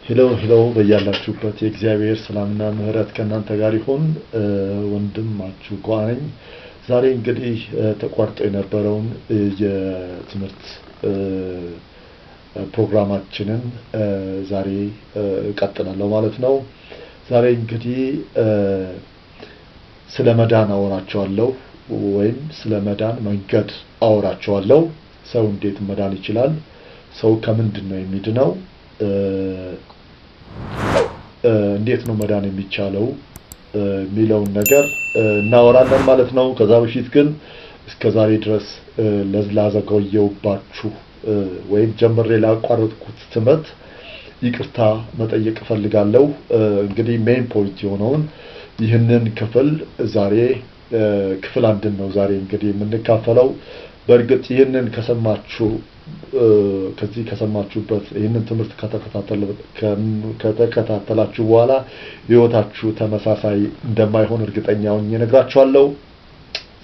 ሄሎ በያላችሁበት የእግዚአብሔር ሰላምና ምህረት ከእናንተ ጋር ይሁን። ወንድማችሁ ጓነኝ ዛሬ እንግዲህ ተቋርጦ የነበረውን የትምህርት ፕሮግራማችንን ዛሬ እቀጥላለሁ ማለት ነው። ዛሬ እንግዲህ ስለ መዳን አወራቸዋለሁ ወይም ስለ መዳን መንገድ አወራቸዋለሁ። ሰው እንዴት መዳን ይችላል? ሰው ከምንድን ነው የሚድነው? እንዴት ነው መዳን የሚቻለው የሚለውን ነገር እናወራለን ማለት ነው። ከዛ በፊት ግን እስከዛሬ ድረስ ላዘገየሁባችሁ ወይም ጀምሬ ላቋረጥኩት ትምህርት ይቅርታ መጠየቅ እፈልጋለሁ። እንግዲህ ሜን ፖይንት የሆነውን ይህንን ክፍል ዛሬ ክፍል አንድን ነው ዛሬ እንግዲህ የምንካፈለው። በእርግጥ ይህንን ከሰማችሁበት ይህንን ትምህርት ከተከታተላችሁ በኋላ ህይወታችሁ ተመሳሳይ እንደማይሆን እርግጠኛ ሆኜ እነግራችኋለሁ።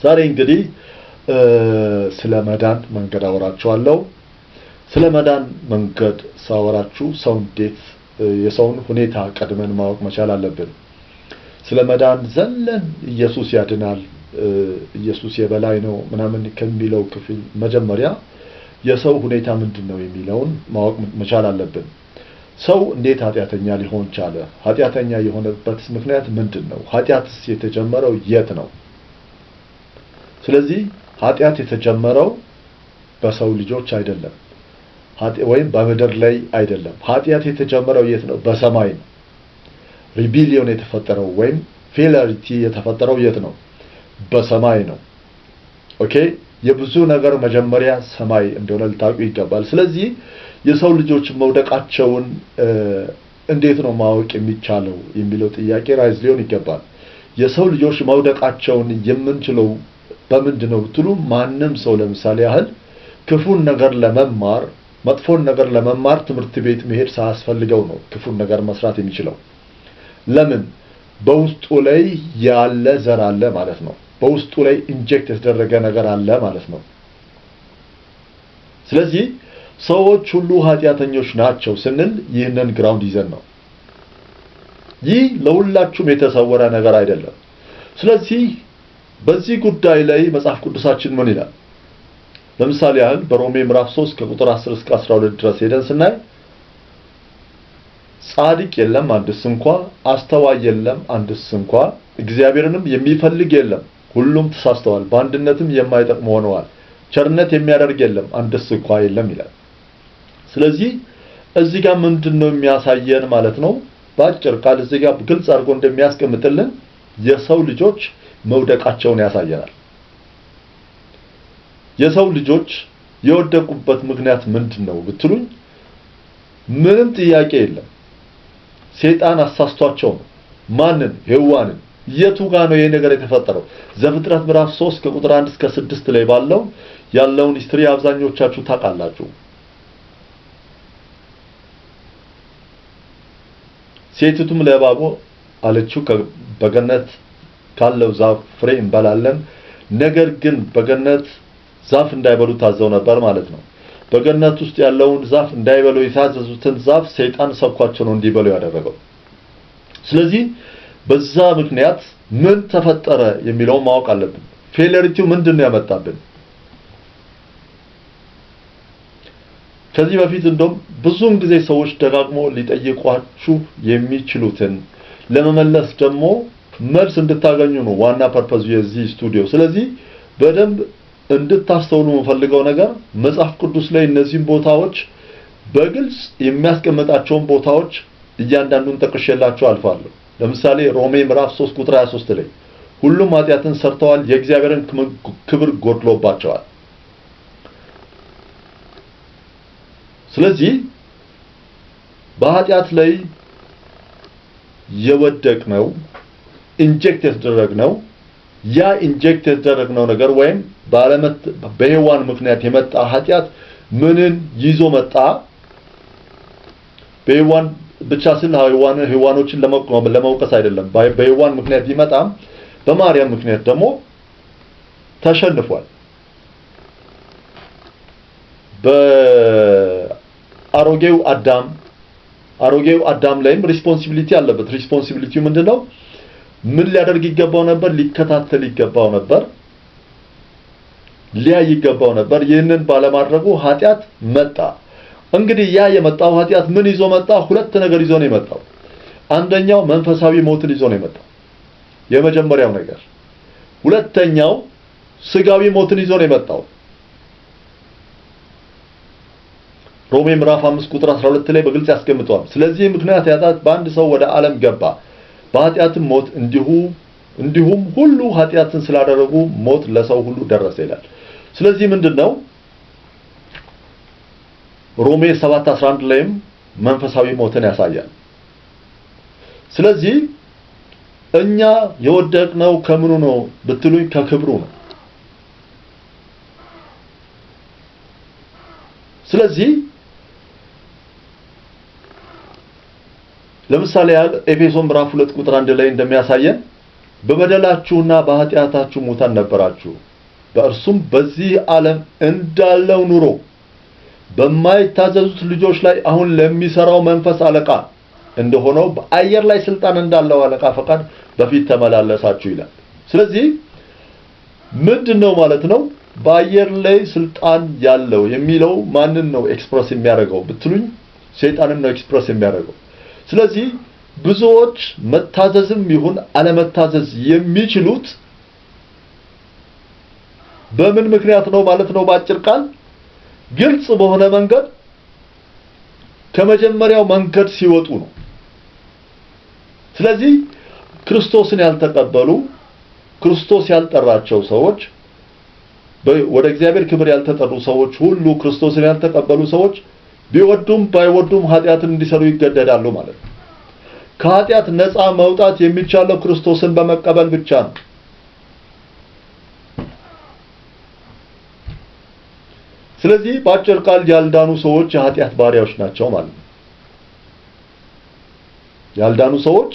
ዛሬ እንግዲህ ስለ መዳን መንገድ አወራችኋለሁ። ስለ መዳን መንገድ ሳወራችሁ ሰው እንዴት የሰውን ሁኔታ ቀድመን ማወቅ መቻል አለብን። ስለ መዳን ዘለን ኢየሱስ ያድናል፣ ኢየሱስ የበላይ ነው ምናምን ከሚለው ክፍል መጀመሪያ የሰው ሁኔታ ምንድነው የሚለውን ማወቅ መቻል አለብን። ሰው እንዴት ኃጢአተኛ ሊሆን ቻለ? ኃጢአተኛ የሆነበት ምክንያት ምንድነው? ኃጢአትስ የተጀመረው የት ነው? ስለዚህ ኃጢአት የተጀመረው በሰው ልጆች አይደለም ወይም በምድር ላይ አይደለም። ኃጢአት የተጀመረው የት ነው? በሰማይ ነው። ሪቢሊዮን የተፈጠረው ወይም ፌለሪቲ የተፈጠረው የት ነው? በሰማይ ነው። ኦኬ፣ የብዙ ነገር መጀመሪያ ሰማይ እንደሆነ ልታውቁ ይገባል። ስለዚህ የሰው ልጆች መውደቃቸውን እንዴት ነው ማወቅ የሚቻለው የሚለው ጥያቄ ራይዝ ሊሆን ይገባል። የሰው ልጆች መውደቃቸውን የምንችለው በምንድነው ብትሉ ማንም ሰው ለምሳሌ ያህል ክፉን ነገር ለመማር መጥፎን ነገር ለመማር ትምህርት ቤት መሄድ ሳያስፈልገው ነው ክፉን ነገር መስራት የሚችለው። ለምን? በውስጡ ላይ ያለ ዘር አለ ማለት ነው። በውስጡ ላይ ኢንጀክት የተደረገ ነገር አለ ማለት ነው። ስለዚህ ሰዎች ሁሉ ኃጢአተኞች ናቸው ስንል ይህንን ግራውንድ ይዘን ነው። ይህ ለሁላችሁም የተሰወረ ነገር አይደለም። ስለዚህ በዚህ ጉዳይ ላይ መጽሐፍ ቅዱሳችን ምን ይላል? ለምሳሌ ያህል በሮሜ ምዕራፍ 3 ከቁጥር 10 እስከ 12 ድረስ ሄደን ስናይ ጻድቅ የለም አንድስ እንኳን፣ አስተዋይ የለም አንድስ እንኳን፣ እግዚአብሔርንም የሚፈልግ የለም፣ ሁሉም ተሳስተዋል፣ በአንድነትም የማይጠቅሙ ሆነዋል፣ ቸርነት የሚያደርግ የለም አንድስ እንኳን የለም ይላል። ስለዚህ እዚህ ጋር ምንድነው የሚያሳየን ማለት ነው? በአጭር ቃል እዚህ ጋር ግልጽ አድርጎ እንደሚያስቀምጥልን የሰው ልጆች መውደቃቸውን ያሳየናል። የሰው ልጆች የወደቁበት ምክንያት ምንድነው ብትሉኝ ምንም ጥያቄ የለም። ሰይጣን አሳስቷቸው ነው። ማንን? ሔዋንን። የቱ ጋር ነው ይሄ ነገር የተፈጠረው? ዘፍጥረት ምዕራፍ 3 ከቁጥር 1 እስከ 6 ላይ ባለው ያለውን ሂስትሪ አብዛኞቻችሁ ታውቃላችሁ። ሴቲቱም ለእባቡ አለችው በገነት ካለው ዛፍ ፍሬ እንበላለን፣ ነገር ግን በገነት ዛፍ እንዳይበሉ ታዘው ነበር ማለት ነው። በገነት ውስጥ ያለውን ዛፍ እንዳይበሉ የታዘዙትን ዛፍ ሰይጣን ሰብኳቸው ነው እንዲበሉ ያደረገው። ስለዚህ በዛ ምክንያት ምን ተፈጠረ የሚለው ማወቅ አለብን። ፌለሪቲው ምንድነው ያመጣብን? ከዚህ በፊት እንደውም ብዙውን ጊዜ ሰዎች ደጋግሞ ሊጠይቋችሁ የሚችሉትን ለመመለስ ደግሞ መልስ እንድታገኙ ነው ዋና ፐርፐዙ የዚህ ስቱዲዮ። ስለዚህ በደንብ እንድታስተውሉ የምፈልገው ነገር መጽሐፍ ቅዱስ ላይ እነዚህን ቦታዎች በግልጽ የሚያስቀምጣቸውን ቦታዎች እያንዳንዱን ጠቅሼላችሁ አልፋለሁ። ለምሳሌ ሮሜ ምዕራፍ 3 ቁጥር 23 ላይ ሁሉም ኃጢአትን ሰርተዋል፣ የእግዚአብሔርን ክብር ጎድሎባቸዋል። ስለዚህ በኃጢአት ላይ የወደቅነው ኢንጀክት የተደረግነው ያ ኢንጀክት የተደረግነው ነገር ወይም በሔዋን ምክንያት የመጣ ኃጢአት ምንን ይዞ መጣ? በሔዋን ብቻ ስለ ሔዋኖችን ለመውቀስ አይደለም። በሔዋን ምክንያት ቢመጣም በማርያም ምክንያት ደግሞ ተሸንፏል። በአሮጌው አዳም አሮጌው አዳም ላይም ሪስፖንሲቢሊቲ አለበት። ሪስፖንሲቢሊቲው ምንድነው? ምን ሊያደርግ ይገባው ነበር? ሊከታተል ይገባው ነበር፣ ሊያይ ይገባው ነበር። ይህንን ባለማድረጉ ኃጢአት መጣ። እንግዲህ ያ የመጣው ኃጢአት ምን ይዞ መጣ? ሁለት ነገር ይዞ ነው የመጣው። አንደኛው መንፈሳዊ ሞትን ይዞ ነው የመጣው፣ የመጀመሪያው ነገር። ሁለተኛው ስጋዊ ሞትን ይዞ ነው የመጣው። ሮሜ ምዕራፍ 5 ቁጥር 12 ላይ በግልጽ ያስቀምጧል። ስለዚህ ምክንያት ኃጢአት በአንድ ሰው ወደ ዓለም ገባ፣ በኃጢአትም ሞት፣ እንዲሁም ሁሉ ኃጢአትን ስላደረጉ ሞት ለሰው ሁሉ ደረሰ ይላል። ስለዚህ ምንድነው ሮሜ 7:11 ላይም መንፈሳዊ ሞትን ያሳያል። ስለዚህ እኛ የወደቅነው ከምኑ ነው ብትሉኝ ከክብሩ ነው። ስለዚህ ለምሳሌ ኤፌሶን ምዕራፍ 2 ቁጥር 1 ላይ እንደሚያሳየን በበደላችሁና በኃጢአታችሁ ሙታን ነበራችሁ፣ በእርሱም በዚህ ዓለም እንዳለው ኑሮ በማይታዘዙት ልጆች ላይ አሁን ለሚሰራው መንፈስ አለቃ እንደሆነው በአየር ላይ ስልጣን እንዳለው አለቃ ፈቃድ በፊት ተመላለሳችሁ ይላል። ስለዚህ ምንድነው ማለት ነው? በአየር ላይ ስልጣን ያለው የሚለው ማንን ነው ኤክስፕረስ የሚያደርገው ብትሉኝ ሰይጣንን ነው ኤክስፕረስ የሚያደርገው። ስለዚህ ብዙዎች መታዘዝም ይሁን አለመታዘዝ የሚችሉት በምን ምክንያት ነው ማለት ነው? በአጭር ቃል ግልጽ በሆነ መንገድ ከመጀመሪያው መንገድ ሲወጡ ነው። ስለዚህ ክርስቶስን ያልተቀበሉ፣ ክርስቶስ ያልጠራቸው ሰዎች፣ ወደ እግዚአብሔር ክብር ያልተጠሩ ሰዎች ሁሉ ክርስቶስን ያልተቀበሉ ሰዎች ቢወዱም ባይወዱም ኃጢአትን እንዲሰሩ ይገደዳሉ ማለት ነው። ከኃጢአት ነፃ መውጣት የሚቻለው ክርስቶስን በመቀበል ብቻ ነው። ስለዚህ በአጭር ቃል ያልዳኑ ሰዎች የኃጢአት ባሪያዎች ናቸው ማለት ነው። ያልዳኑ ሰዎች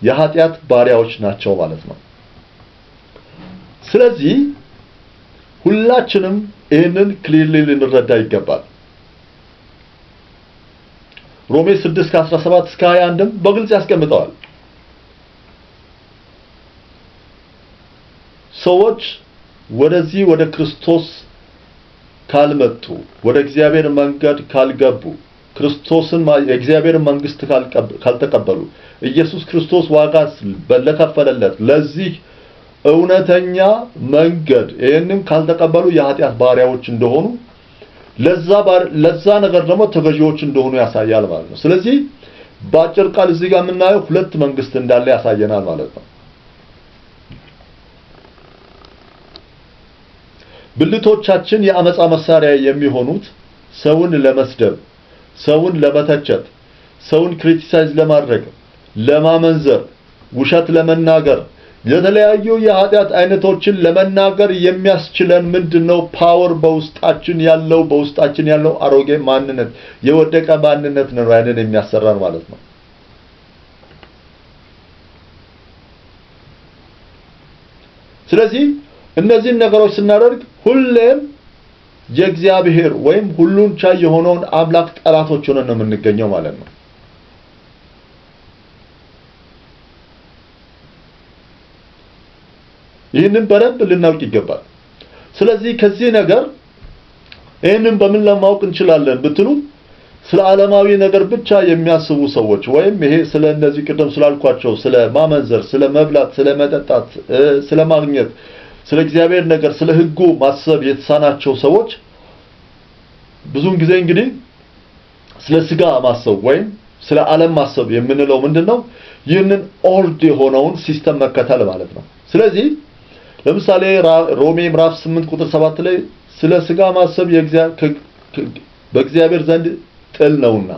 የኃጢአት ባሪያዎች ናቸው ማለት ነው። ስለዚህ ሁላችንም ይህንን ክሊርሊ ልንረዳ ይገባል። ሮሜ 6:17 እስከ 21 በግልጽ ያስቀምጠዋል። ሰዎች ወደዚህ ወደ ክርስቶስ ካልመጡ፣ ወደ እግዚአብሔር መንገድ ካልገቡ፣ ክርስቶስን የእግዚአብሔር መንግስት ካልተቀበሉ፣ ኢየሱስ ክርስቶስ ዋጋ ለከፈለለት ለዚህ እውነተኛ መንገድ ይህንን ካልተቀበሉ የኃጢአት ባሪያዎች እንደሆኑ ለዛ ነገር ደግሞ ተገዢዎች እንደሆኑ ያሳያል ማለት ነው። ስለዚህ በአጭር ቃል እዚህ ጋር የምናየው ሁለት መንግስት እንዳለ ያሳየናል ማለት ነው። ብልቶቻችን የአመፃ መሳሪያ የሚሆኑት ሰውን ለመስደብ፣ ሰውን ለመተቸት፣ ሰውን ክሪቲሳይዝ ለማድረግ፣ ለማመንዘር፣ ውሸት ለመናገር፣ የተለያዩ የኃጢአት አይነቶችን ለመናገር የሚያስችለን ምንድነው? ፓወር በውስጣችን ያለው አሮጌ ማንነት፣ የወደቀ ማንነት ነው ያንን የሚያሰራን ማለት ነው። ስለዚህ እነዚህን ነገሮች ስናደርግ ሁሌም የእግዚአብሔር ወይም ሁሉን ቻይ የሆነውን አምላክ ጠላቶች ሆነን ነው የምንገኘው ማለት ነው። ይህንን በደንብ ልናውቅ ይገባል። ስለዚህ ከዚህ ነገር ይህንን በምን ለማወቅ እንችላለን ብትሉ ስለ ዓለማዊ ነገር ብቻ የሚያስቡ ሰዎች ወይም ይሄ ስለ እነዚህ ቅድም ስላልኳቸው ስለ ማመንዘር፣ ስለ መብላት፣ ስለ መጠጣት፣ ስለ ማግኘት፣ ስለ እግዚአብሔር ነገር፣ ስለ ሕጉ ማሰብ የተሳናቸው ሰዎች ብዙውን ጊዜ እንግዲህ ስለ ስጋ ማሰብ ወይም ስለ ዓለም ማሰብ የምንለው ምንድነው? ይህንን ኦልድ የሆነውን ሲስተም መከተል ማለት ነው። ስለዚህ ለምሳሌ ሮሜ ምዕራፍ 8 ቁጥር 7 ላይ ስለ ስጋ ማሰብ በእግዚአብሔር ዘንድ ጥል ነውና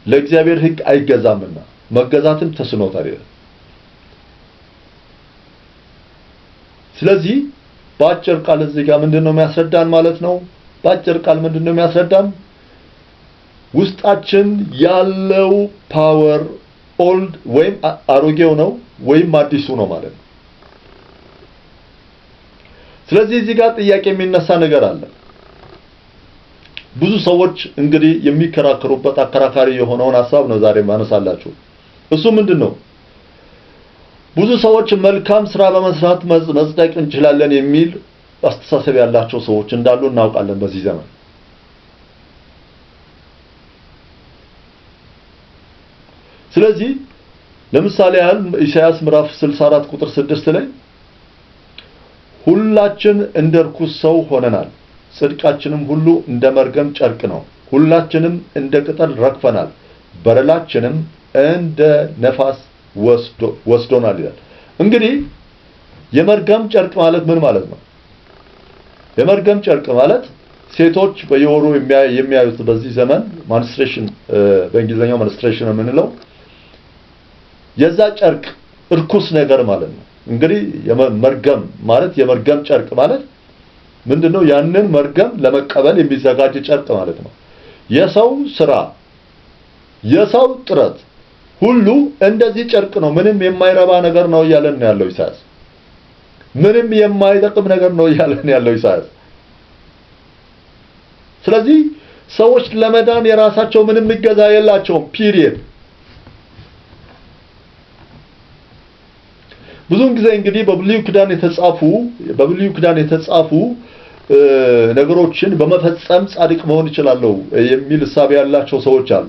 ለእግዚአብሔር ሕግ አይገዛምና መገዛትም ተስኖታል ይላል። ስለዚህ በአጭር ቃል እዚህ ጋር ምንድነው የሚያስረዳን ማለት ነው? በአጭር ቃል ምንድነው የሚያስረዳን? ውስጣችን ያለው ፓወር ኦልድ ወይም አሮጌው ነው ወይም አዲሱ ነው ማለት ነው። ስለዚህ እዚህ ጋር ጥያቄ የሚነሳ ነገር አለ። ብዙ ሰዎች እንግዲህ የሚከራከሩበት አከራካሪ የሆነውን ሐሳብ ነው ዛሬ ማነሳላችሁ። እሱ ምንድነው? ብዙ ሰዎች መልካም ስራ በመስራት መጽደቅ እንችላለን የሚል አስተሳሰብ ያላቸው ሰዎች እንዳሉ እናውቃለን በዚህ ዘመን። ስለዚህ ለምሳሌ ያህል ኢሳይያስ ምዕራፍ 64 ቁጥር 6 ላይ ሁላችን እንደ ርኩስ ሰው ሆነናል፣ ጽድቃችንም ሁሉ እንደ መርገም ጨርቅ ነው፣ ሁላችንም እንደ ቅጠል ረግፈናል፣ በረላችንም እንደ ነፋስ ወስዶናል ይላል። እንግዲህ የመርገም ጨርቅ ማለት ምን ማለት ነው? የመርገም ጨርቅ ማለት ሴቶች በየወሩ የሚያዩት በዚህ ዘመን ማንስትሬሽን፣ በእንግሊዝኛው ማንስትሬሽን የምንለው የዛ ጨርቅ እርኩስ ነገር ማለት ነው። እንግዲህ መርገም ማለት የመርገም ጨርቅ ማለት ምንድነው? ያንን መርገም ለመቀበል የሚዘጋጅ ጨርቅ ማለት ነው። የሰው ስራ የሰው ጥረት ሁሉ እንደዚህ ጨርቅ ነው፣ ምንም የማይረባ ነገር ነው እያለን ያለው ኢሳይያስ። ምንም የማይጠቅም ነገር ነው እያለን ያለው ኢሳይያስ። ስለዚህ ሰዎች ለመዳን የራሳቸው ምንም እገዛ የላቸውም። ፒሪየድ። ብዙውን ጊዜ እንግዲህ በብሉይ ኪዳን የተጻፉ ነገሮችን በመፈጸም ጻድቅ መሆን ይችላል የሚል ሐሳብ ያላቸው ሰዎች አሉ።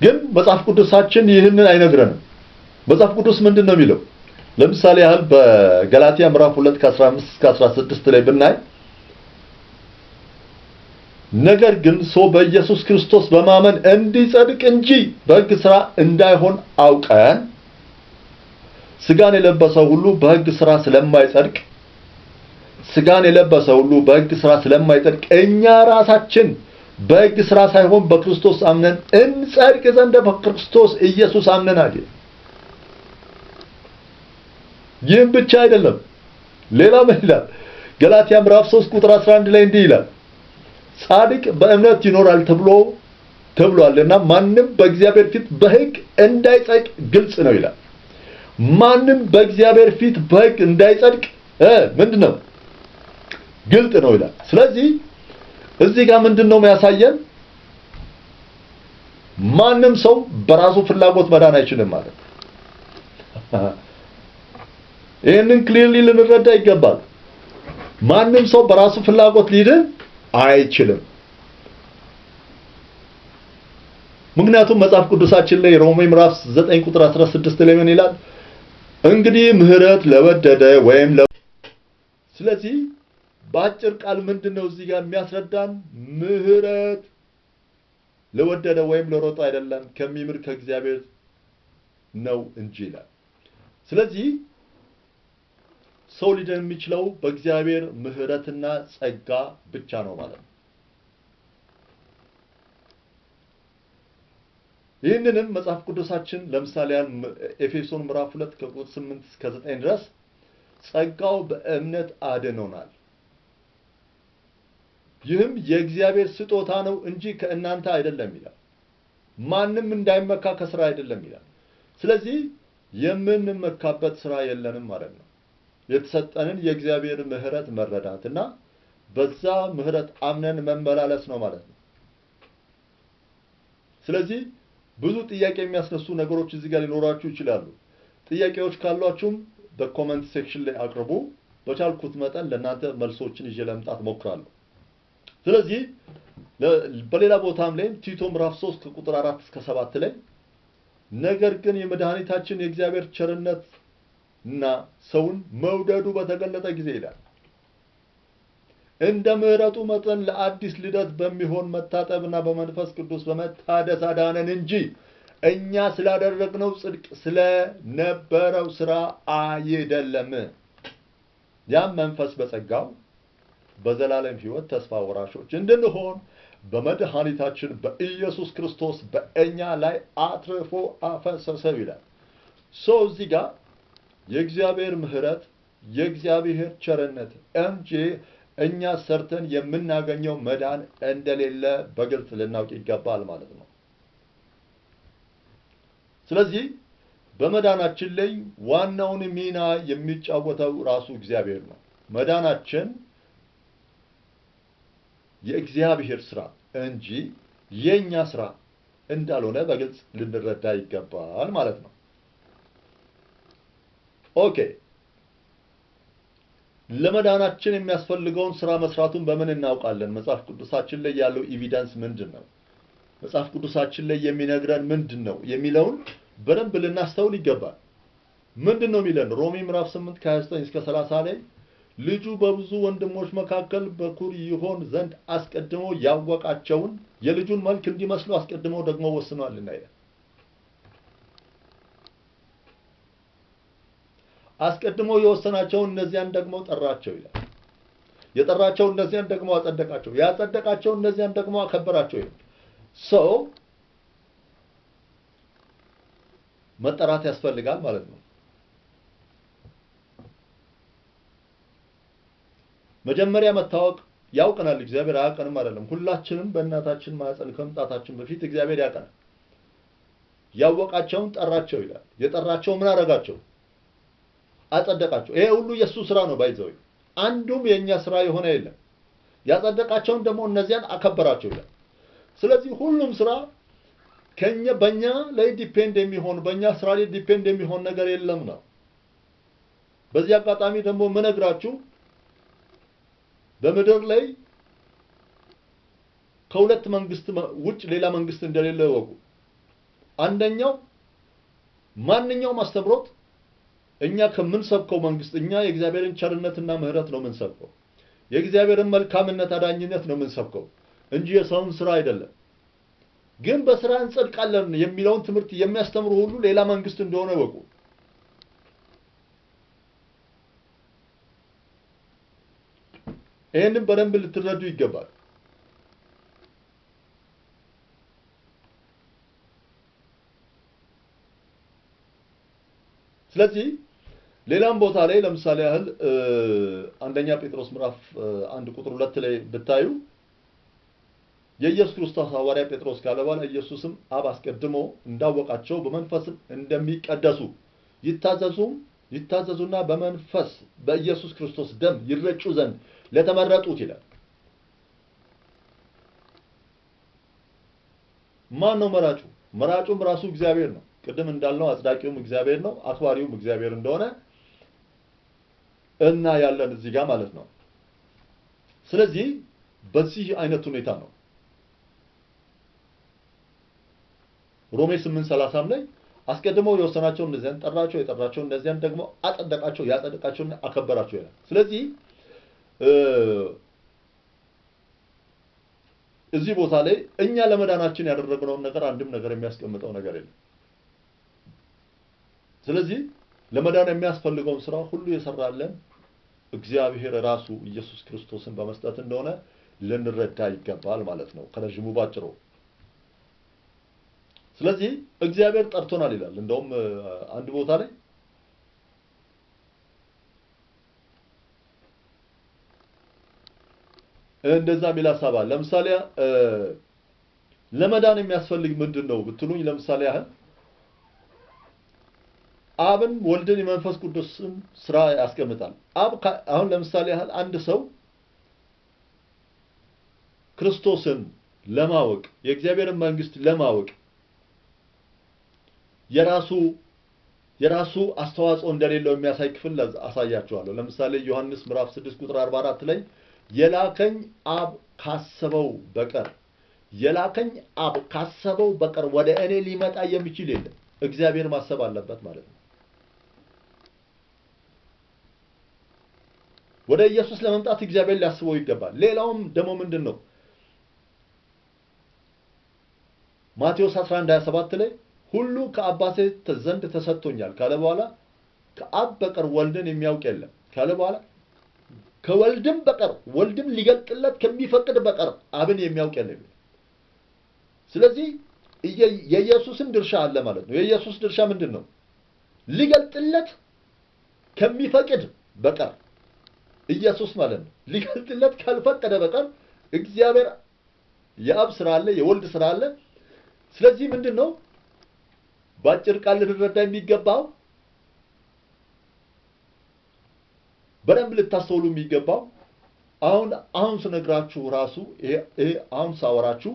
ግን መጽሐፍ ቅዱሳችን ይህንን አይነግረንም። መጽሐፍ ቅዱስ ምንድነው የሚለው? ለምሳሌ ያህል በገላትያ ምዕራፍ 2 ከ15 እስከ 16 ላይ ብናይ ነገር ግን ሰው በኢየሱስ ክርስቶስ በማመን እንዲጸድቅ እንጂ በሕግ ሥራ እንዳይሆን አውቀን ስጋን የለበሰ ሁሉ በሕግ ሥራ ስለማይጸድቅ እኛ ራሳችን በሕግ ሥራ ሳይሆን በክርስቶስ አምነን እንጸድቅ ዘንድ በክርስቶስ ኢየሱስ አምነናል። ይህም ብቻ አይደለም፣ ሌላ ምን ይላል? ገላትያ ምዕራፍ 3 ቁጥር 11 ላይ እንዲህ ይላል፣ ጻድቅ በእምነት ይኖራል ተብሏልና ማንም በእግዚአብሔር ፊት በሕግ እንዳይጸድቅ ግልጽ ነው ይላል። ማንም በእግዚአብሔር ፊት በሕግ እንዳይጸድቅ ምንድነው? ግልጽ ነው ይላል። ስለዚህ እዚህ ጋር ምንድነው የሚያሳየን? ማንም ሰው በራሱ ፍላጎት መዳን አይችልም ማለት ነው። ይህንን ክሊርሊ ልንረዳ ይገባል። ማንም ሰው በራሱ ፍላጎት ሊድን አይችልም። ምክንያቱም መጽሐፍ ቅዱሳችን ላይ ሮሜ ምዕራፍ 9 ቁጥር 16 ላይ ምን ይላል? እንግዲህ ምህረት ለወደደ ወይም ስለዚህ በአጭር ቃል ምንድነው እዚህ ጋር የሚያስረዳን? ምህረት ለወደደ ወይም ለሮጠ አይደለም፣ ከሚምር ከእግዚአብሔር ነው እንጂ ይላል። ስለዚህ ሰው ሊድን የሚችለው በእግዚአብሔር ምህረትና ጸጋ ብቻ ነው ማለት ነው። ይህንንም መጽሐፍ ቅዱሳችን ለምሳሌ ኤፌሶን ምዕራፍ 2 ከቁጥር 8 እስከ 9 ድረስ ጸጋው በእምነት አድኖናል፣ ይህም የእግዚአብሔር ስጦታ ነው እንጂ ከእናንተ አይደለም ይላል። ማንም እንዳይመካ ከሥራ አይደለም ይላል። ስለዚህ የምንመካበት ሥራ የለንም ማለት ነው። የተሰጠንን የእግዚአብሔር ምህረት መረዳትና በዛ ምህረት አምነን መመላለስ ነው ማለት ነው። ስለዚህ ብዙ ጥያቄ የሚያስነሱ ነገሮች እዚህ ጋር ሊኖራችሁ ይችላሉ። ጥያቄዎች ካሏችሁም በኮሜንት ሴክሽን ላይ አቅርቡ። በቻልኩት መጠን ለእናንተ መልሶችን ይዤ ለመምጣት ሞክራለሁ። ስለዚህ በሌላ ቦታም ላይ ቲቶ ምዕራፍ 3 ከቁጥር 4 እስከ 7 ላይ ነገር ግን የመድኃኒታችን የእግዚአብሔር ቸርነት እና ሰውን መውደዱ በተገለጠ ጊዜ ይላል እንደ ምህረቱ መጠን ለአዲስ ልደት በሚሆን መታጠብና በመንፈስ ቅዱስ በመታደስ አዳነን እንጂ እኛ ስላደረግነው ጽድቅ ስለነበረው ሥራ አይደለም። ያም መንፈስ በጸጋው በዘላለም ሕይወት ተስፋ ወራሾች እንድንሆን በመድኃኒታችን በኢየሱስ ክርስቶስ በእኛ ላይ አትርፎ አፈሰሰው ይላል። እዚህ ጋር የእግዚአብሔር ምህረት የእግዚአብሔር ቸርነት እንጂ እኛ ሰርተን የምናገኘው መዳን እንደሌለ በግልጽ ልናውቅ ይገባል ማለት ነው። ስለዚህ በመዳናችን ላይ ዋናውን ሚና የሚጫወተው ራሱ እግዚአብሔር ነው። መዳናችን የእግዚአብሔር ስራ እንጂ የኛ ስራ እንዳልሆነ በግልጽ ልንረዳ ይገባል ማለት ነው። ኦኬ ለመዳናችን የሚያስፈልገውን ስራ መስራቱን በምን እናውቃለን? መጽሐፍ ቅዱሳችን ላይ ያለው ኤቪደንስ ምንድነው? መጽሐፍ ቅዱሳችን ላይ የሚነግረን ምንድነው የሚለውን በደንብ ልናስተውል ይገባል። ምንድነው የሚለን? ሮሜ ምዕራፍ 8 ከ29 እስከ 30 ላይ ልጁ በብዙ ወንድሞች መካከል በኩር ይሆን ዘንድ አስቀድሞ ያወቃቸውን የልጁን መልክ እንዲመስሉ አስቀድሞ ደግሞ ወስኗልና ይላል። አስቀድሞ የወሰናቸውን እነዚያን ደግሞ ጠራቸው ይላል። የጠራቸው እነዚያን ደግሞ አጸደቃቸው፣ ያጸደቃቸው እነዚያን ደግሞ አከበራቸው ይላል። ሰው መጠራት ያስፈልጋል ማለት ነው። መጀመሪያ መታወቅ ያውቀናል። እግዚአብሔር አያውቀንም አይደለም። ሁላችንም በእናታችን ማህፀን ከመምጣታችን በፊት እግዚአብሔር ያውቀናል። ያወቃቸውን ጠራቸው ይላል። የጠራቸው ምን አደረጋቸው? አጸደቃቸው። ይሄ ሁሉ የሱ ስራ ነው። ባይዘው አንዱም የኛ ስራ የሆነ የለም። ያጸደቃቸውን ደግሞ እነዚያን አከበራቸው ይላል። ስለዚህ ሁሉም ስራ በእኛ ላይ ዲፔንድ የሚሆን በእኛ ስራ ላይ ዲፔንድ የሚሆን ነገር የለም ነው። በዚህ አጋጣሚ ደግሞ ምነግራችሁ በምድር ላይ ከሁለት መንግስት ውጭ ሌላ መንግስት እንደሌለ ወቁ። አንደኛው ማንኛውም አስተምሮት እኛ ከምንሰብከው መንግስት እኛ የእግዚአብሔርን ቸርነትና ምህረት ነው የምንሰብከው። የእግዚአብሔርን መልካምነት አዳኝነት ነው የምንሰብከው እንጂ የሰውን ስራ አይደለም። ግን በስራ እንጸድቃለን የሚለውን ትምህርት የሚያስተምሩ ሁሉ ሌላ መንግስት እንደሆነ ወቁ። ይሄንን በደንብ ልትረዱ ይገባል። ስለዚህ ሌላም ቦታ ላይ ለምሳሌ ያህል አንደኛ ጴጥሮስ ምዕራፍ 1 ቁጥር 2 ላይ ብታዩ የኢየሱስ ክርስቶስ ሐዋርያ ጴጥሮስ ካለ በኋላ ኢየሱስም አብ አስቀድሞ እንዳወቃቸው በመንፈስም እንደሚቀደሱ ይታዘዙና በመንፈስ በኢየሱስ ክርስቶስ ደም ይረጩ ዘንድ ለተመረጡት ይላል። ማን ነው መራጩ? መራጩም ራሱ እግዚአብሔር ነው። ቅድም እንዳልነው አጽዳቂውም እግዚአብሔር ነው፣ አክባሪውም እግዚአብሔር እንደሆነ እና ያለን እዚህ ጋር ማለት ነው። ስለዚህ በዚህ አይነት ሁኔታ ነው ሮሜ 8:30 ላይ አስቀድመው የወሰናቸው እነዚያን ጠራቸው፣ የጠራቸው እነዚያን ደግሞ አጸደቃቸው፣ ያጸደቃቸውን አከበራቸው ይላል። ስለዚህ እዚህ ቦታ ላይ እኛ ለመዳናችን ያደረግነውን ነገር አንድም ነገር የሚያስቀምጠው ነገር የለም። ስለዚህ ለመዳን የሚያስፈልገውን ስራ ሁሉ የሰራለን እግዚአብሔር ራሱ ኢየሱስ ክርስቶስን በመስጠት እንደሆነ ልንረዳ ይገባል ማለት ነው ከረጅሙ ባጭሩ። ስለዚህ እግዚአብሔር ጠርቶናል ይላል። እንደውም አንድ ቦታ ላይ እንደዛ ሚል ሐሳብ አለ። ለምሳሌ ለመዳን የሚያስፈልግ ምንድነው ብትሉኝ፣ ለምሳሌ ያህል አብን ወልድን የመንፈስ ቅዱስን ስራ ያስቀምጣል። አሁን ለምሳሌ ያህል አንድ ሰው ክርስቶስን ለማወቅ የእግዚአብሔርን መንግስት ለማወቅ የራሱ አስተዋጽኦ እንደሌለው የሚያሳይ ክፍል አሳያችኋለሁ። ለምሳሌ ዮሐንስ ምዕራፍ 6 ቁጥር 44 ላይ የላከኝ አብ ካሰበው በቀር ወደ እኔ ሊመጣ የሚችል የለም። እግዚአብሔር ማሰብ አለበት ማለት ነው። ወደ ኢየሱስ ለመምጣት እግዚአብሔር ሊያስበው ይገባል። ሌላውም ደግሞ ምንድነው? ማቴዎስ 11:27 ላይ ሁሉ ከአባቴ ዘንድ ተሰጥቶኛል ካለ በኋላ ከአብ በቀር ወልድን የሚያውቅ የለም ካለ በኋላ ከወልድም በቀር ወልድም ሊገልጥለት ከሚፈቅድ በቀር አብን የሚያውቅ የለም። ስለዚህ የኢየሱስን ድርሻ አለ ማለት ነው። የኢየሱስ ድርሻ ምንድነው? ሊገልጥለት ከሚፈቅድ በቀር ኢየሱስ ማለት ነው። ሊገልጥለት ካልፈቀደ በቀር እግዚአብሔር የአብ ስራ አለ፣ የወልድ ስራ አለ። ስለዚህ ምንድነው? ባጭር ቃል ልንረዳ የሚገባው በደንብ ልታስተውሉ የሚገባው አሁን ስነግራችሁ ራሱ ይሄ አሁን ሳወራችሁ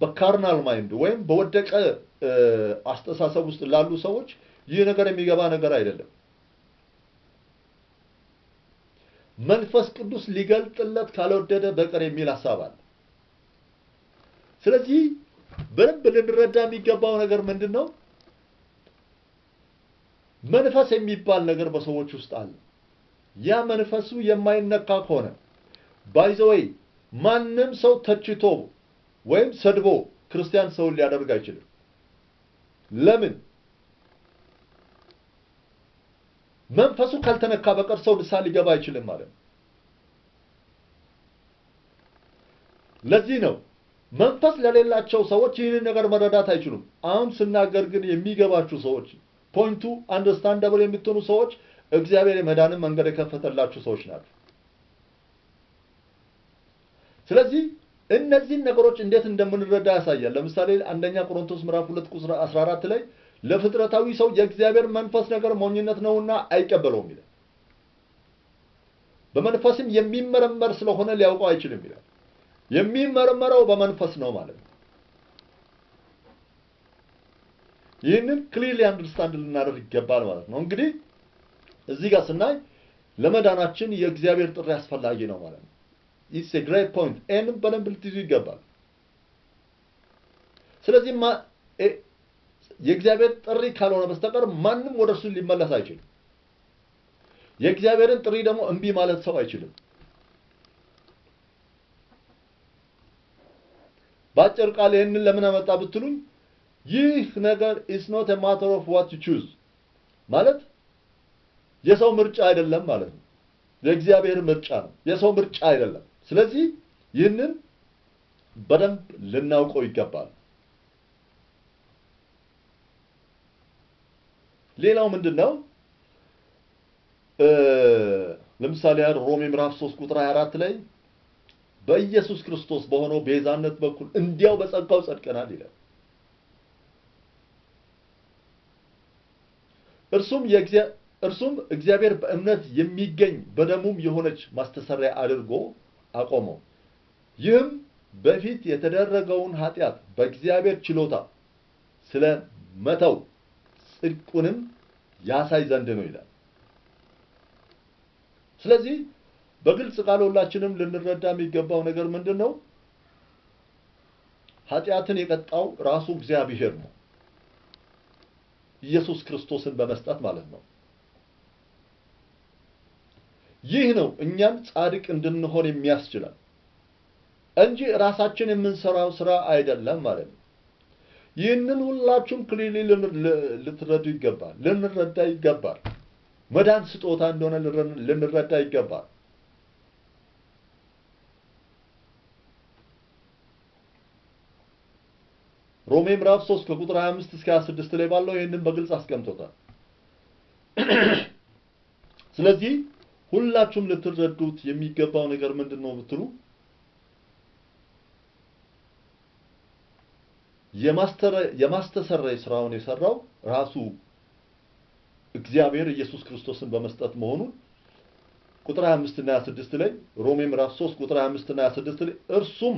በካርናል ማይንድ ወይም በወደቀ አስተሳሰብ ውስጥ ላሉ ሰዎች ይህ ነገር የሚገባ ነገር አይደለም። መንፈስ ቅዱስ ሊገልጥለት ካልወደደ በቀር የሚል ሐሳብ አለ። ስለዚህ በደንብ ልንረዳ የሚገባው ነገር ምንድነው? መንፈስ የሚባል ነገር በሰዎች ውስጥ አለ። ያ መንፈሱ የማይነካ ከሆነ ባይዘወይ ማንም ሰው ተችቶ ወይም ሰድቦ ክርስቲያን ሰውን ሊያደርግ አይችልም። ለምን? መንፈሱ ካልተነካ በቀር ሰው ንስሐ ሊገባ አይችልም ማለት ነው። ለዚህ ነው መንፈስ ለሌላቸው ሰዎች ይህንን ነገር መረዳት አይችሉም። አሁን ስናገር ግን የሚገባችሁ ሰዎች ፖይንቱ አንደርስታንደብል የምትሆኑ ሰዎች እግዚአብሔር የመዳንን መንገድ የከፈተላችሁ ሰዎች ናቸው። ስለዚህ እነዚህን ነገሮች እንዴት እንደምንረዳ ያሳያል። ለምሳሌ አንደኛ ቆሮንቶስ ምዕራፍ 2 ቁጥር 14 ላይ ለፍጥረታዊ ሰው የእግዚአብሔር መንፈስ ነገር ሞኝነት ነውና አይቀበለውም ይላል። በመንፈስም የሚመረመር ስለሆነ ሊያውቀው አይችልም ይላል። የሚመረመረው በመንፈስ ነው ማለት ነው። ይህንን ክሊርሊ አንደርስታንድ ልናደርግ ይገባል ማለት ነው። እንግዲህ እዚህ ጋር ስናይ ለመዳናችን የእግዚአብሔር ጥሪ አስፈላጊ ነው ማለት ነው። ኢትስ ኤ ግሬት ፖይንት ኤንድ በደንብ ልትይዙ ይገባል። ስለዚህ የእግዚአብሔር ጥሪ ካልሆነ በስተቀር ማንም ወደ እርሱ ሊመለስ አይችልም። የእግዚአብሔርን ጥሪ ደግሞ እምቢ ማለት ሰው አይችልም። ባጭር ቃል ይህንን ለምን አመጣ ብትሉኝ ይህ ነገር is not a matter of what you choose ማለት የሰው ምርጫ አይደለም ማለት ነው። የእግዚአብሔር ምርጫ ነው፣ የሰው ምርጫ አይደለም። ስለዚህ ይህንን በደንብ ልናውቀው ይገባል። ሌላው ምንድነው? ለምሳሌ ሮሜ ምዕራፍ 3 ቁጥር 24 ላይ በኢየሱስ ክርስቶስ በሆነው ቤዛነት በኩል እንዲያው በጸጋው ጸድቀናል ይላል። እርሱም እግዚአብሔር በእምነት የሚገኝ በደሙም የሆነች ማስተሰሪያ አድርጎ አቆመው። ይህም በፊት የተደረገውን ኃጢአት በእግዚአብሔር ችሎታ ስለመተው ጽድቁንም ያሳይ ዘንድ ነው ይላል። ስለዚህ በግልጽ ቃል ሁላችንም ልንረዳ የሚገባው ነገር ምንድነው? ኃጢአትን የቀጣው ራሱ እግዚአብሔር ነው። ኢየሱስ ክርስቶስን በመስጠት ማለት ነው። ይህ ነው እኛን ጻድቅ እንድንሆን የሚያስችላል እንጂ ራሳችን የምንሰራው ስራ አይደለም ማለት ነው። ይህንን ሁላችሁም ክሊርሊ ልትረዱ ይገባል፣ ልንረዳ ይገባል። መዳን ስጦታ እንደሆነ ልንረዳ ይገባል። ሮሜ ምዕራፍ 3 ከቁጥር 25 እስከ 26 ላይ ባለው ይህንን በግልጽ አስቀምጦታል። ስለዚህ ሁላችሁም ልትረዱት የሚገባው ነገር ምንድነው ብትሉ የማስተሰረይ ስራውን የሰራው ራሱ እግዚአብሔር ኢየሱስ ክርስቶስን በመስጠት መሆኑን ቁጥር 25 እና 26 ላይ ሮሜ ምዕራፍ 3 ቁጥር 25 እና 26 ላይ እርሱም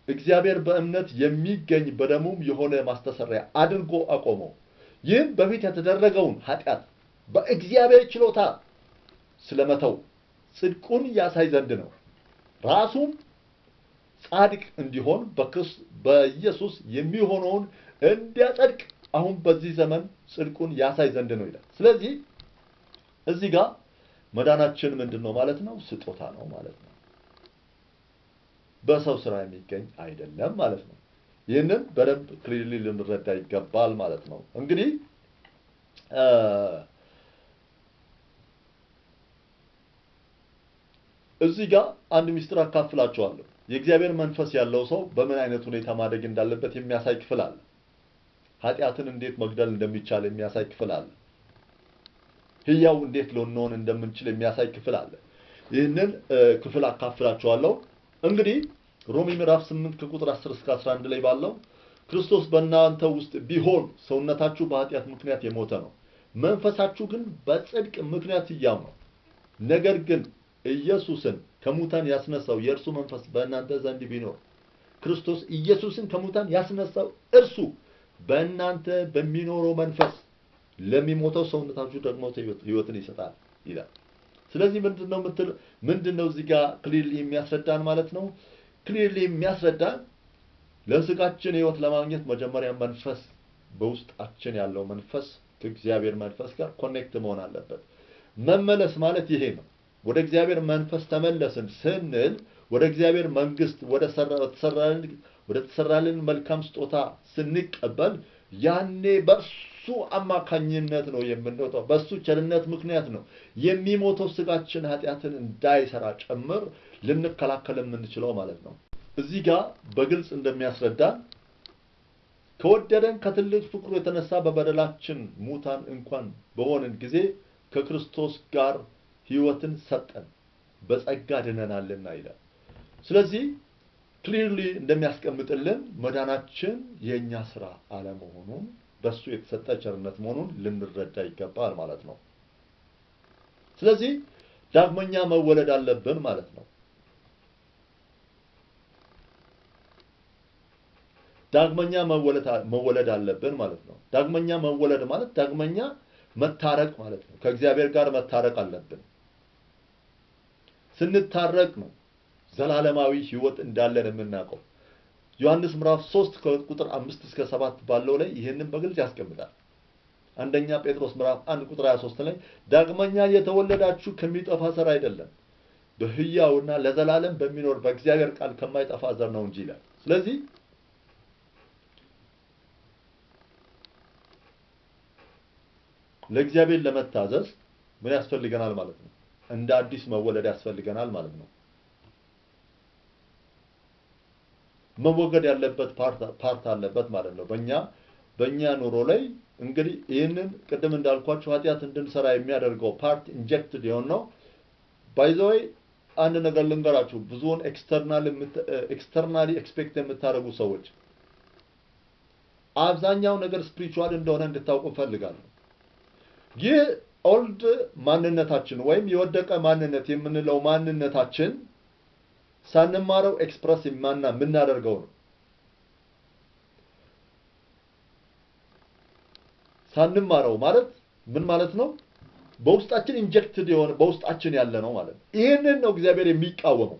እግዚአብሔር በእምነት የሚገኝ በደሙም የሆነ ማስተሰሪያ አድርጎ አቆመው። ይህም በፊት የተደረገውን ኃጢአት በእግዚአብሔር ችሎታ ስለመተው ጽድቁን ያሳይ ዘንድ ነው። ራሱም ጻድቅ እንዲሆን በኢየሱስ የሚሆነውን እንዲያጸድቅ አሁን በዚህ ዘመን ጽድቁን ያሳይ ዘንድ ነው ይላል። ስለዚህ እዚህ ጋር መዳናችን ምንድነው ማለት ነው? ስጦታ ነው ማለት ነው። በሰው ስራ የሚገኝ አይደለም ማለት ነው። ይህንን በደንብ ክሊርሊ ልንረዳ ይገባል ማለት ነው። እንግዲህ እዚህ ጋር አንድ ሚስጥር አካፍላችኋለሁ። የእግዚአብሔር መንፈስ ያለው ሰው በምን አይነት ሁኔታ ማደግ እንዳለበት የሚያሳይ ክፍል አለ። ኃጢአትን እንዴት መግደል እንደሚቻል የሚያሳይ ክፍል አለ። ሕያው እንዴት ልንሆን እንደምንችል የሚያሳይ ክፍል አለ። ይህንን ክፍል አካፍላችኋለሁ። እንግዲህ ሮሜ ምዕራፍ 8 ከቁጥር 10 እስከ 11 ላይ ባለው ክርስቶስ በእናንተ ውስጥ ቢሆን ሰውነታችሁ በኃጢአት ምክንያት የሞተ ነው፣ መንፈሳችሁ ግን በጽድቅ ምክንያት ሕያው ነው። ነገር ግን ኢየሱስን ከሙታን ያስነሳው የእርሱ መንፈስ በእናንተ ዘንድ ቢኖር ክርስቶስ ኢየሱስን ከሙታን ያስነሳው እርሱ በእናንተ በሚኖረው መንፈስ ለሚሞተው ሰውነታችሁ ደግሞ ሕይወትን ይሰጣል ይላል። ስለዚህ ምንድነው እዚህ ጋር ክሊርሊ የሚያስረዳን ማለት ነው? ክሊርሊ የሚያስረዳን ለስጋችን ሕይወት ለማግኘት መጀመሪያ መንፈስ በውስጣችን ያለው መንፈስ ከእግዚአብሔር መንፈስ ጋር ኮኔክት መሆን አለበት። መመለስ ማለት ይሄ ነው። ወደ እግዚአብሔር መንፈስ ተመለስን ስንል ወደ እግዚአብሔር መንግስት ወደ ተሰራልን መልካም ስጦታ ስንቀበል ያኔ በሱ አማካኝነት ነው የምንወጣው። በሱ ቸርነት ምክንያት ነው የሚሞተው ስጋችን ኃጢአትን እንዳይሰራ ጭምር ልንከላከል የምንችለው ማለት ነው። እዚህ ጋር በግልጽ እንደሚያስረዳን ከወደደን ከትልቅ ፍቅሩ የተነሳ በበደላችን ሙታን እንኳን በሆንን ጊዜ ከክርስቶስ ጋር ሕይወትን ሰጠን፣ በጸጋ ድነናልና ይላል። ስለዚህ ክሊርሊ እንደሚያስቀምጥልን መዳናችን የኛ ስራ አለመሆኑን በሱ የተሰጠ ቸርነት መሆኑን ልንረዳ ይገባል ማለት ነው። ስለዚህ ዳግመኛ መወለድ አለብን ማለት ነው። ዳግመኛ መወለድ አለብን ማለት ነው። ዳግመኛ መወለድ ማለት ዳግመኛ መታረቅ ማለት ነው። ከእግዚአብሔር ጋር መታረቅ አለብን። ስንታረቅ ነው ዘላለማዊ ሕይወት እንዳለን የምናውቀው። ዮሐንስ ምዕራፍ 3 ከቁጥር 5 እስከ 7 ባለው ላይ ይሄንን በግልጽ ያስቀምጣል። አንደኛ ጴጥሮስ ምዕራፍ 1 ቁጥር 23 ላይ ዳግመኛ የተወለዳችሁ ከሚጠፋ ዘር አይደለም በሕያውና ለዘላለም በሚኖር በእግዚአብሔር ቃል ከማይጠፋ ዘር ነው እንጂ ይላል። ስለዚህ ለእግዚአብሔር ለመታዘዝ ምን ያስፈልገናል ማለት ነው? እንደ አዲስ መወለድ ያስፈልገናል ማለት ነው። መወገድ ያለበት ፓርት አለበት ማለት ነው። በእኛ ኑሮ ላይ እንግዲህ ይህንን ቅድም እንዳልኳችሁ ኃጢአት እንድንሰራ የሚያደርገው ፓርት ኢንጀክትድ የሆነ ነው። ባይ ዘ ዌይ አንድ ነገር ልንገራችሁ። ብዙውን ኤክስተርናሊ ኤክስፔክት የምታደርጉ ሰዎች አብዛኛው ነገር ስፒሪቹዋል እንደሆነ እንድታውቁ ፈልጋለሁ። ይህ ኦልድ ማንነታችን ወይም የወደቀ ማንነት የምንለው ማንነታችን ሳንማረው ኤክስፕረስ የምናደርገው ነው። ሳንማረው ማለት ምን ማለት ነው? በውስጣችን ኢንጀክትድ የሆነ በውስጣችን ያለ ነው ማለት ነው። ይህንን ነው እግዚአብሔር የሚቃወመው።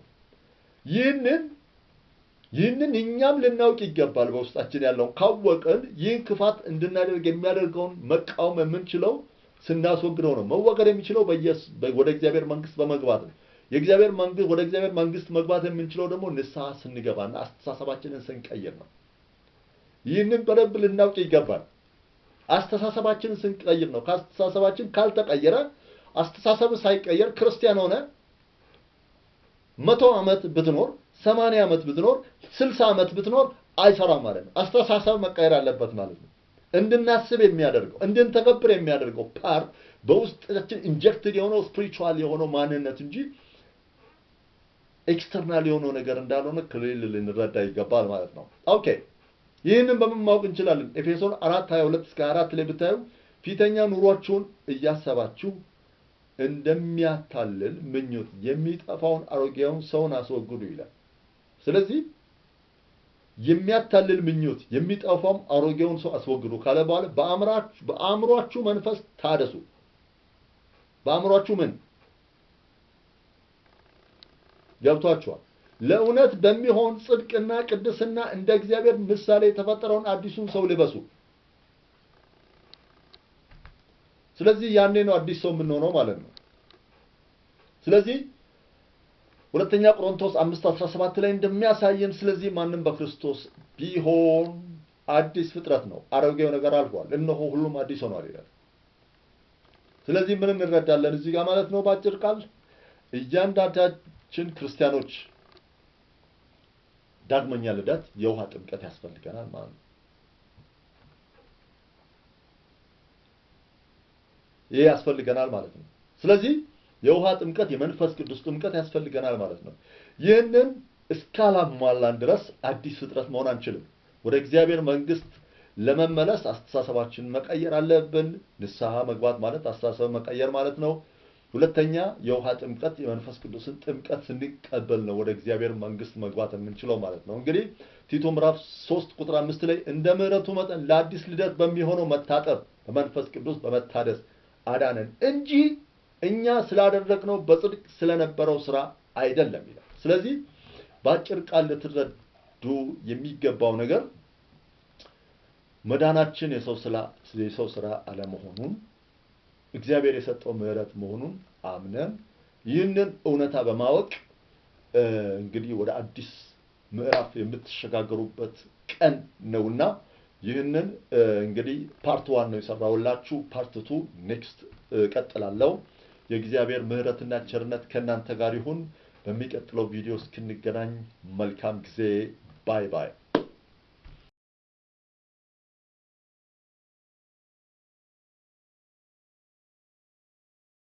ይህንን እኛም ልናውቅ ይገባል። በውስጣችን ያለውን ካወቅን ይህን ክፋት እንድናደርግ የሚያደርገውን መቃወም የምንችለው ስናስወግደው ነው። መወገድ የሚችለው ወደ እግዚአብሔር መንግስት በመግባት ነው። ወደ እግዚአብሔር መንግስት መግባት የምንችለው ደግሞ ንስሐ ስንገባና አስተሳሰባችንን ስንቀይር ነው። ይህንን በደንብ ልናውቅ ይገባል። አስተሳሰባችንን ስንቀይር ነው። ከአስተሳሰባችን ካልተቀየረ አስተሳሰብ ሳይቀየር ክርስቲያን ሆነ 100 ዓመት ብትኖር 80 ዓመት ብትኖር 60 ዓመት ብትኖር አይሰራም ማለት ነው። አስተሳሰብ መቀየር አለበት ማለት ነው። እንድናስብ የሚያደርገው እንድንተገብር የሚያደርገው ፓርት በውስጣችን ኢንጀክትድ የሆነው ስፒሪቹዋል የሆነው ማንነት እንጂ ኤክስተርናል የሆነው ነገር እንዳልሆነ ክሊርሊ ልንረዳ ይገባል ማለት ነው። ኦኬ ይህንን በምን ማወቅ እንችላለን? ኤፌሶን 4:22 እስከ 4 ላይ ብታዩ ፊተኛ ኑሯችሁን እያሰባችሁ እንደሚያታልል ምኞት የሚጠፋውን አሮጌውን ሰውን አስወግዱ ይላል። ስለዚህ የሚያታልል ምኞት የሚጠፋውም አሮጌውን ሰው አስወግዱ ካለ በኋላ በአእምሯችሁ መንፈስ ታደሱ። በአእምሯችሁ ምን ገብቷችኋል? ለእውነት በሚሆን ጽድቅና ቅድስና እንደ እግዚአብሔር ምሳሌ የተፈጠረውን አዲሱን ሰው ልበሱ። ስለዚህ ያኔ ነው አዲስ ሰው የምንሆነው ማለት ነው። ስለዚህ ሁለተኛ ቆሮንቶስ 5:17 ላይ እንደሚያሳየን ስለዚህ ማንም በክርስቶስ ቢሆን አዲስ ፍጥረት ነው፣ አሮጌው ነገር አልፏል፣ እነሆ ሁሉም አዲስ ሆኗል ይላል። ስለዚህ ምን እንረዳለን እዚህ ጋር ማለት ነው? ባጭር ቃል እያንዳንዳችን ክርስቲያኖች ዳግመኛ ልደት የውሃ ጥምቀት ያስፈልገናል ማለት ነው። ይሄ ያስፈልገናል ማለት ነው። ስለዚህ የውሃ ጥምቀት የመንፈስ ቅዱስ ጥምቀት ያስፈልገናል ማለት ነው። ይህንን እስካላሟላን ድረስ አዲስ ፍጥረት መሆን አንችልም። ወደ እግዚአብሔር መንግስት ለመመለስ አስተሳሰባችንን መቀየር አለብን። ንስሐ መግባት ማለት አስተሳሰብ መቀየር ማለት ነው። ሁለተኛ የውሃ ጥምቀት የመንፈስ ቅዱስን ጥምቀት ስንቀበል ነው ወደ እግዚአብሔር መንግስት መግባት የምንችለው ማለት ነው። እንግዲህ ቲቶ ምዕራፍ 3 ቁጥር 5 ላይ እንደ ምሕረቱ መጠን ለአዲስ ልደት በሚሆነው መታጠብ በመንፈስ ቅዱስ በመታደስ አዳነን እንጂ እኛ ስላደረግነው በጽድቅ ስለነበረው ስራ አይደለም ይላል። ስለዚህ በአጭር ቃል ልትረዱ የሚገባው ነገር መዳናችን የሰው ስራ አለመሆኑን እግዚአብሔር የሰጠው ምህረት መሆኑን አምነን ይህንን እውነታ በማወቅ እንግዲህ ወደ አዲስ ምዕራፍ የምትሸጋገሩበት ቀን ነውና ይህንን እንግዲህ ፓርት 1 ነው የሰራውላችሁ። ፓርት 2 ኔክስት ቀጥላለሁ። የእግዚአብሔር ምህረትና ቸርነት ከናንተ ጋር ይሁን። በሚቀጥለው ቪዲዮ እስክንገናኝ መልካም ጊዜ። ባይ ባይ።